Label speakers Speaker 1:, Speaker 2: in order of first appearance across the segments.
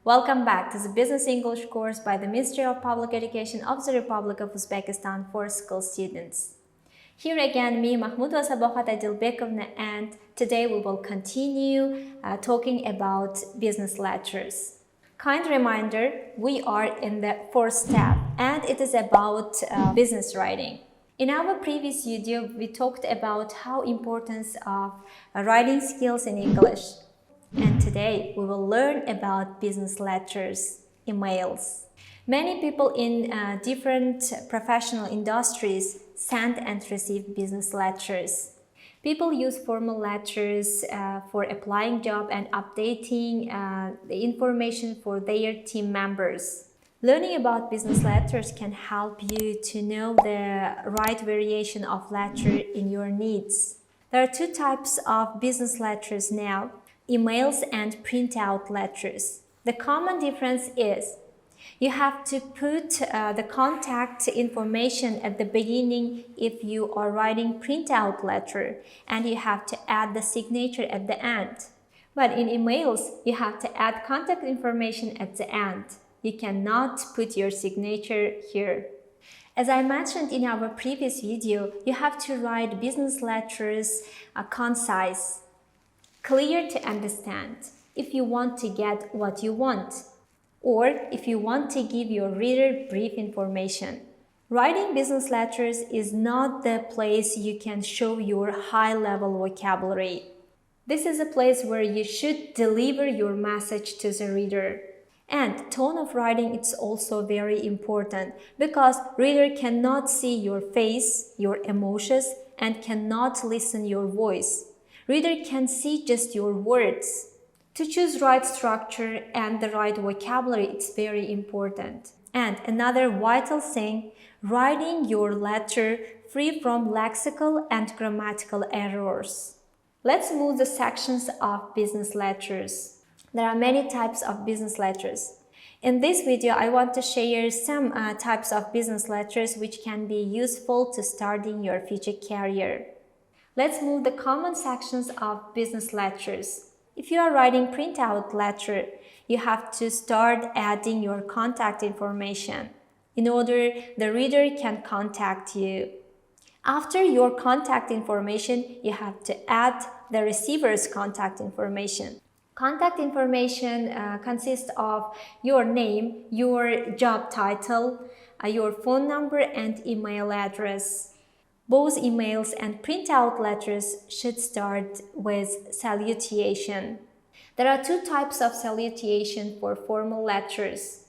Speaker 1: Welcome back to the Business English course by the Ministry of Public Education of the Republic of Uzbekistan for school students. Here again, me, Mahmoudova Sabohat Adilbekovna, and today we will continue talking about business letters. Kind reminder, we are in the fourth step and it is about business writing. In our previous video, we talked about how importance of writing skills in English. And today we will learn about business letters, emails. Many people in different professional industries send and receive business letters. People use formal letters for applying job and updating the information for their team members. Learning about business letters can help you to know the right variation of letter in your needs. There are two types of business letters now: emails and printout letters. The common difference is you have to put the contact information at the beginning if you are writing printout letter, and you have to add the signature at the end. But in emails, you have to add contact information at the end. You cannot put your signature here. As I mentioned in our previous video, you have to write business letters concise, clear to understand, if you want to get what you want, or if you want to give your reader brief information. Writing business letters is not the place you can show your high-level vocabulary. This is a place where you should deliver your message to the reader. And tone of writing is also very important because reader cannot see your face, your emotions, and cannot listen your voice. Reader can see just your words. To choose right structure and the right vocabulary, it's very important. And another vital thing, writing your letter free from lexical and grammatical errors. Let's move the sections of business letters. There are many types of business letters. In this video, I want to share some types of business letters which can be useful to starting your future career. Let's move the common sections of business letters. If you are writing printout letter, you have to start adding your contact information in order the reader can contact you. After your contact information, you have to add the receiver's contact information. Contact information consists of your name, your job title, your phone number, and email address. Both emails and printout letters should start with salutation. There are two types of salutation for formal letters.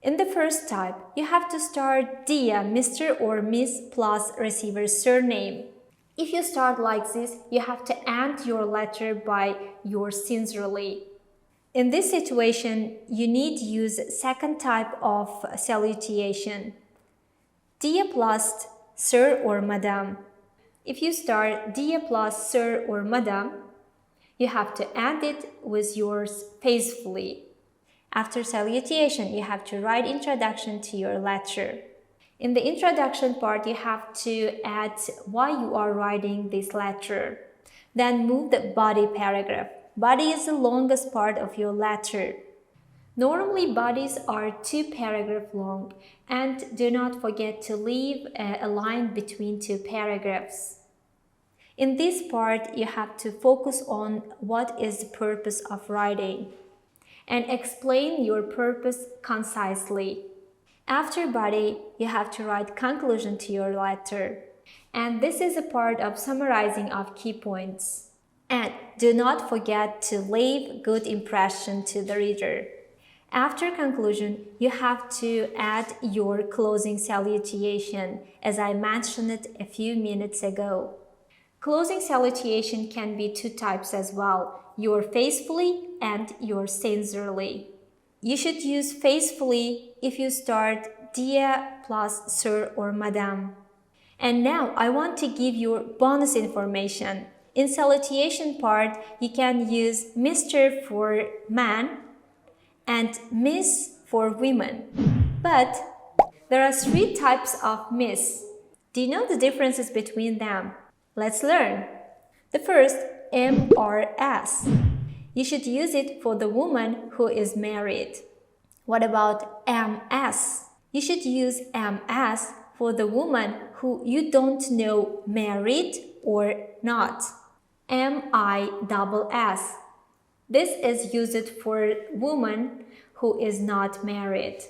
Speaker 1: In the first type, you have to start Dear Mr. or Miss plus receiver's surname. If you start like this, you have to end your letter by yours sincerely. In this situation, you need to use second type of salutation, Dear plus Sir or Madam. If you start Dear plus Sir or Madam, you have to end it with yours faithfully. After salutation, you have to write introduction to your letter. In the introduction part, you have to add why you are writing this letter. Then move the body paragraph. Body is the longest part of your letter. Normally, bodies are 2 paragraphs long, and do not forget to leave a line between 2 paragraphs. In this part, you have to focus on what is the purpose of writing and explain your purpose concisely. After body, you have to write conclusion to your letter. And this is a part of summarizing of key points. And do not forget to leave good impression to the reader. After conclusion, you have to add your closing salutation, as I mentioned it a few minutes ago. Closing salutation can be 2 types as well, your faithfully and your sincerely. You should use faithfully if you start Dear plus Sir or Madam. And now I want to give you bonus information. In salutation part, you can use Mr. for man and Miss for women. But there are 3 types of Miss. Do you know the differences between them? Let's learn. The first, M or S. You should use it for the woman who is married. What about MS? You should use MS for the woman who you don't know married or not. MISS. This is used for woman who is not married.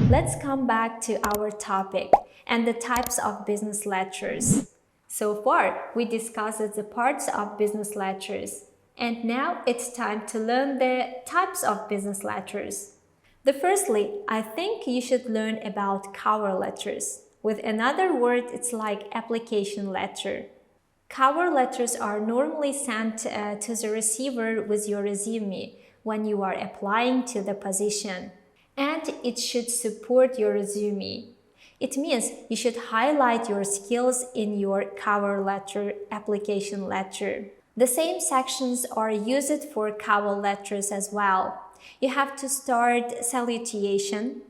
Speaker 1: Let's come back to our topic and the types of business letters. So far, we discussed the parts of business letters, and now it's time to learn the types of business letters. Firstly, I think you should learn about cover letters. With another word, it's like application letter. Cover letters are normally sent to the receiver with your resume when you are applying to the position, and it should support your resume. It means you should highlight your skills in your cover letter, application letter. The same sections are used for cover letters as well. You have to start salutation,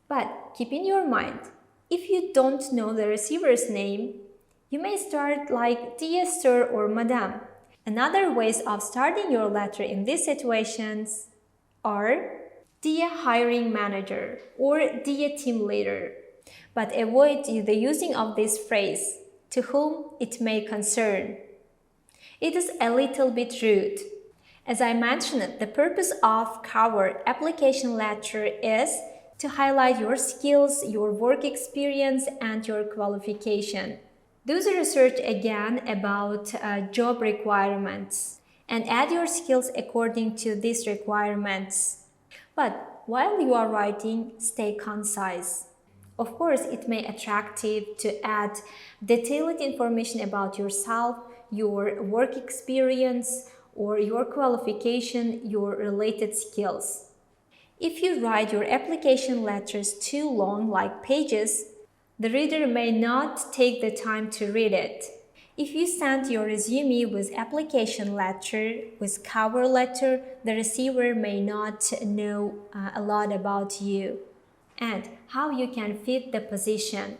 Speaker 1: but keep in your mind, if you don't know the receiver's name, you may start like dear sir or madam. Another ways of starting your letter in these situations are dear hiring manager or dear team leader. But avoid the using of this phrase, to whom it may concern. It is a little bit rude. As I mentioned, the purpose of cover application letter is to highlight your skills, your work experience, and your qualification. Do the research again about job requirements and add your skills according to these requirements. But while you are writing, stay concise. Of course, it may be attractive to add detailed information about yourself, your work experience, or your qualification, your related skills. If you write your application letters too long, like pages, the reader may not take the time to read it. If you send your resume with application letter, with cover letter, the receiver may not know a lot about you and how you can fit the position.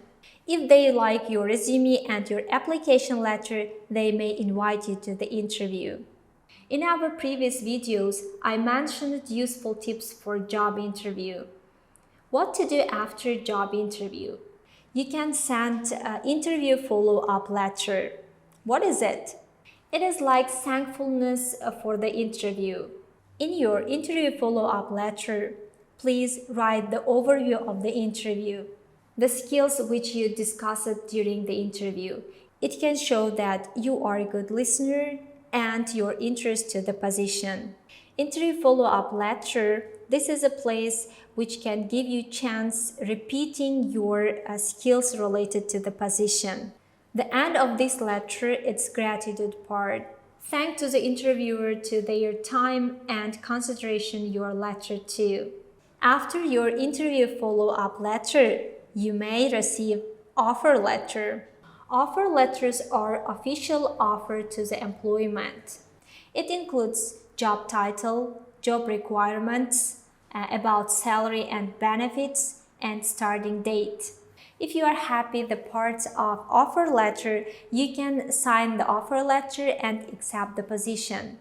Speaker 1: If they like your resume and your application letter, they may invite you to the interview. In our previous videos, I mentioned useful tips for job interview. What to do after job interview? You can send an interview follow-up letter. What is it? It is like thankfulness for the interview. In your interview follow-up letter, please write the overview of the interview, the skills which you discussed during the interview. It can show that you are a good listener and your interest to the position. Interview follow-up letter, this is a place which can give you chance repeating your skills related to the position. The end of this letter, it's gratitude part. Thank to the interviewer to their time and consideration your letter too. After your interview follow-up letter, you may receive offer letter. Offer letters are official offer to the employment. It includes job title, job requirements, about salary and benefits, and starting date. If you are happy the parts of offer letter, you can sign the offer letter and accept the position.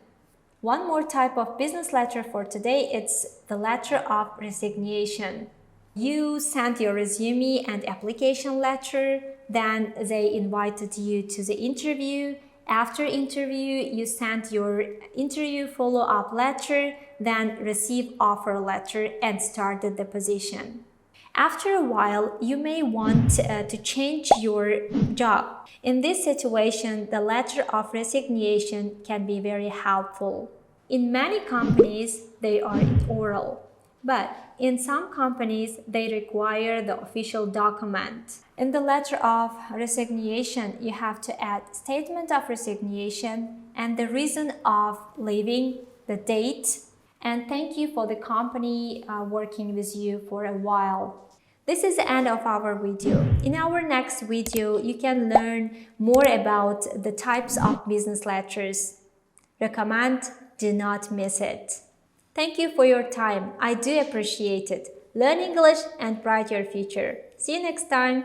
Speaker 1: One more type of business letter for today, it's the letter of resignation. You sent your resume and application letter, then they invited you to the interview. After interview, you sent your interview follow-up letter, then received offer letter and started the position. After a while, you may want to change your job. In this situation, the letter of resignation can be very helpful. In many companies, they are oral, but in some companies, they require the official document. In the letter of resignation, you have to add statement of resignation and the reason of leaving, the date, and thank you for the company working with you for a while. This is the end of our video. In our next video, you can learn more about the types of business letters. Recommend, do not miss it. Thank you for your time. I do appreciate it. Learn English and bright your future. See you next time.